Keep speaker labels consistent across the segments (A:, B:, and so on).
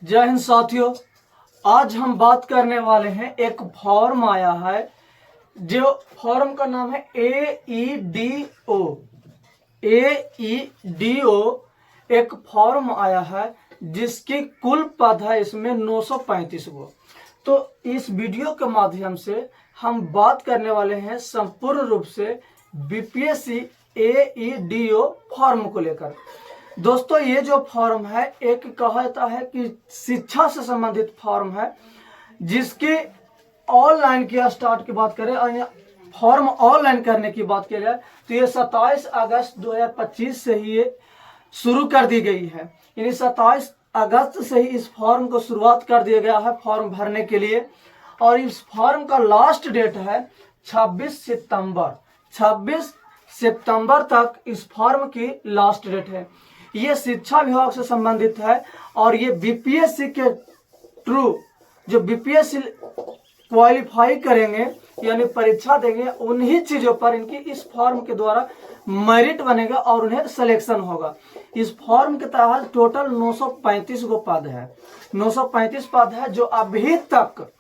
A: जय हिंद साथियों। आज हम बात करने वाले हैं, एक फॉर्म आया है जो फॉर्म का नाम है AEDO। AEDO एक फॉर्म आया है जिसकी कुल पद है इसमें 935 गो। तो इस वीडियो के माध्यम से हम बात करने वाले हैं संपूर्ण रूप से BPSC AEDO फॉर्म को लेकर। दोस्तों, ये जो फॉर्म है एक कहा जाता है कि शिक्षा से संबंधित फॉर्म है, जिसके ऑनलाइन की स्टार्ट की बात करें और फॉर्म ऑनलाइन करने की बात की जाए तो ये 27 अगस्त 2025 से ही ये शुरू कर दी गई है। यानी 27 अगस्त से ही इस फॉर्म को शुरुआत कर दिया गया है फॉर्म भरने के लिए। और इस फॉर्म का लास्ट डेट है 26 सितंबर। 26 सितंबर तक इस फॉर्म की लास्ट डेट है। ये शिक्षा विभाग से संबंधित है और ये BPSC के थ्रू जो BPSC क्वालिफाई करेंगे यानी परीक्षा देंगे, उन्हीं चीजों पर इनकी इस फॉर्म के द्वारा मेरिट बनेगा और उन्हें सिलेक्शन होगा। इस फॉर्म के तहत टोटल 935 गो पद है। 935 पद है जो अभी तक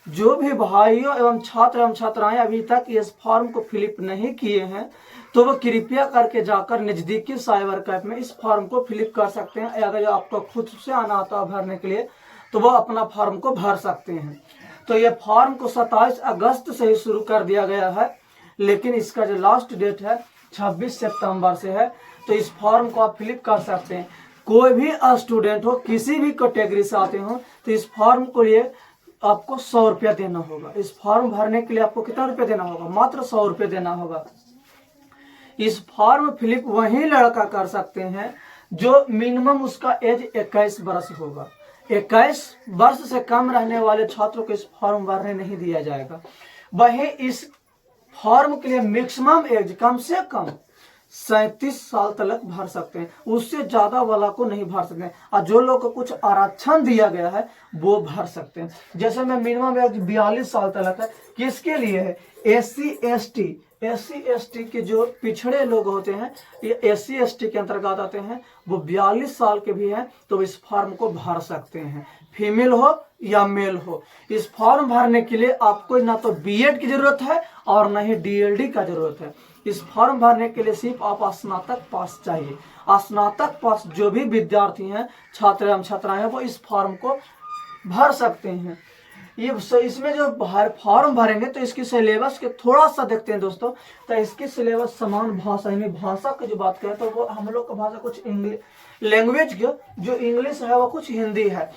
A: जो भी भाइयों एवं छात्र एवं छात्राएं अभी तक इस फॉर्म को फिलिप नहीं किए हैं तो वो कृपया करके जाकर नजदीकी साइबर कैफ में इस फॉर्म को फिलिप कर सकते हैं। अगर आपको खुद से आना आता है भरने के लिए तो वो अपना फॉर्म को भर सकते हैं। तो ये फॉर्म को 27 अगस्त से ही शुरू कर दिया गया है, लेकिन इसका जो लास्ट डेट है 26 सितंबर से है। तो इस फॉर्म को आप फिलिप कर सकते हैं। कोई भी स्टूडेंट हो, किसी भी कैटेगरी से आते हो, तो इस फॉर्म को लिए आपको 100 रुपया देना होगा। इस फॉर्म भरने के लिए आपको कितना रुपया देना होगा? मात्र 100 रुपये देना होगा। इस फॉर्म फिलिप वही लड़का कर सकते हैं जो मिनिमम उसका एज 21 वर्ष होगा। 21 वर्ष से कम रहने वाले छात्रों को इस फॉर्म भरने नहीं दिया जाएगा। वही इस फॉर्म के लिए मैक्सिमम एज कम से कम 37 साल तक भर सकते हैं, उससे ज्यादा वाला को नहीं भर सकते हैं। और जो लोग को कुछ आरक्षण दिया गया है वो भर सकते हैं। जैसे मैं मिनिमम एज 42 साल तक है। किसके लिए है? SC ST के जो पिछड़े लोग होते हैं, ये SC ST के अंतर्गत आते हैं, वो 42 साल के भी हैं तो इस फॉर्म को भर सकते हैं, फीमेल हो या मेल हो। इस फॉर्म भरने के लिए आपको ना तो BEd की जरूरत है और ना ही DLD का जरूरत है। इस फॉर्म भरने के लिए सिर्फ आप स्नातक पास चाहिए। स्नातक पास जो भी विद्यार्थी हैं, छात्र एवं छात्राएं हैं, वो इस फॉर्म को भर सकते हैं। ये इसमें जो फॉर्म भरेंगे तो इसकी सिलेबस के थोड़ा सा देखते हैं दोस्तों। तो इसकी सिलेबस समान भाषा, यानी भाषा की जो बात करें तो वो हम लोग का भाषा कुछ इंग्लिश लैंग्वेज जो इंग्लिश है वो कुछ हिंदी है।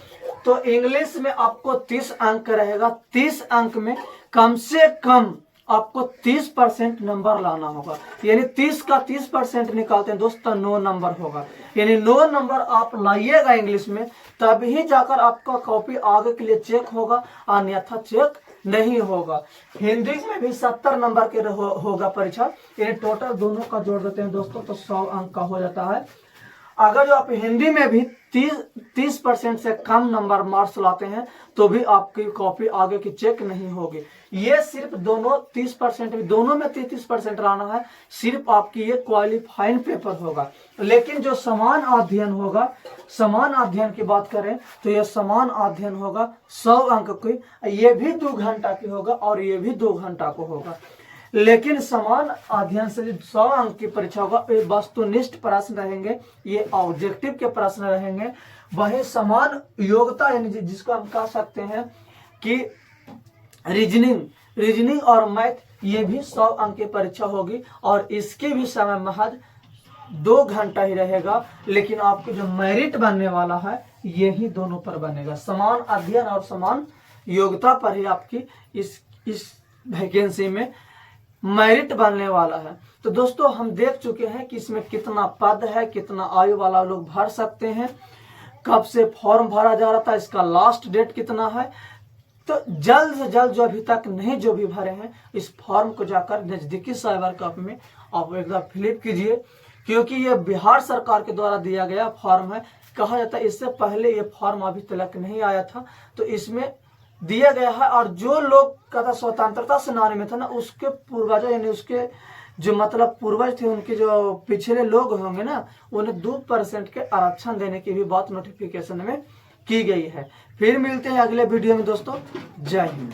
A: तो इंग्लिश में आपको 30 अंक रहेगा। 30 अंक में कम से कम आपको 30% नंबर लाना होगा। यानी 30 का 30% निकालते हैं दोस्तों, 9 नंबर होगा। यानी 9 नंबर आप लाइएगा इंग्लिश में, तभी जाकर आपका कॉपी आगे के लिए चेक होगा, अन्यथा चेक नहीं होगा। हिंदी में भी 70 नंबर के होगा परीक्षा। यानी टोटल दोनों का जोड़ देते हैं दोस्तों तो 100 अंक का हो जाता है। अगर जो आप हिंदी में भी 30% से कम नंबर मार्क्स लाते हैं तो भी आपकी कॉपी आगे की चेक नहीं होगी। ये सिर्फ दोनों 30%, दोनों में 33% लाना है। सिर्फ आपकी ये क्वालिफाइंग पेपर होगा। लेकिन जो समान अध्ययन होगा, समान अध्ययन की बात करें तो ये समान अध्ययन होगा 100 अंक की। ये भी 2 घंटा की होगा और ये भी 2 घंटा को होगा। लेकिन समान अध्ययन से 100 अंक की परीक्षा होगा, ये वस्तुनिष्ठ प्रश्न रहेंगे, ये ऑब्जेक्टिव के प्रश्न रहेंगे। वही समान योग्यता यानी जिसको हम कह सकते हैं कि रीजनिंग और मैथ, ये भी 100 अंक की परीक्षा होगी और इसके भी समय महज 2 घंटा ही रहेगा। लेकिन आपकी जो मेरिट बनने वाला है यही दोनों पर बनेगा। समान अध्ययन और समान योग्यता पर ही आपकी इस वैकेंसी में मेरिट बनने वाला है। तो दोस्तों, हम देख चुके हैं कि इसमें कितना पद है, कितना आयु वाला लोग भर सकते हैं, कब से फॉर्म भरा जा रहा था, इसका लास्ट डेट कितना है। तो जल्द से जल्द जो अभी तक नहीं जो भी भरे हैं, इस फॉर्म को जाकर नजदीकी साइबर कैफ में आप एक बार फिलिप कीजिए, क्योंकि ये बिहार सरकार के द्वारा दिया गया फॉर्म है। कहा जाता है इससे पहले ये फॉर्म अभी तक नहीं आया था, तो इसमें दिया गया है। और जो लोग का था स्वतंत्रता सेनानी में था ना, उसके पूर्वज यानी उसके जो मतलब पूर्वज थे, उनके जो पिछले लोग होंगे ना, उन्हें 2% के आरक्षण देने की भी बात नोटिफिकेशन में की गई है। फिर मिलते हैं अगले वीडियो में दोस्तों। जय हिंद।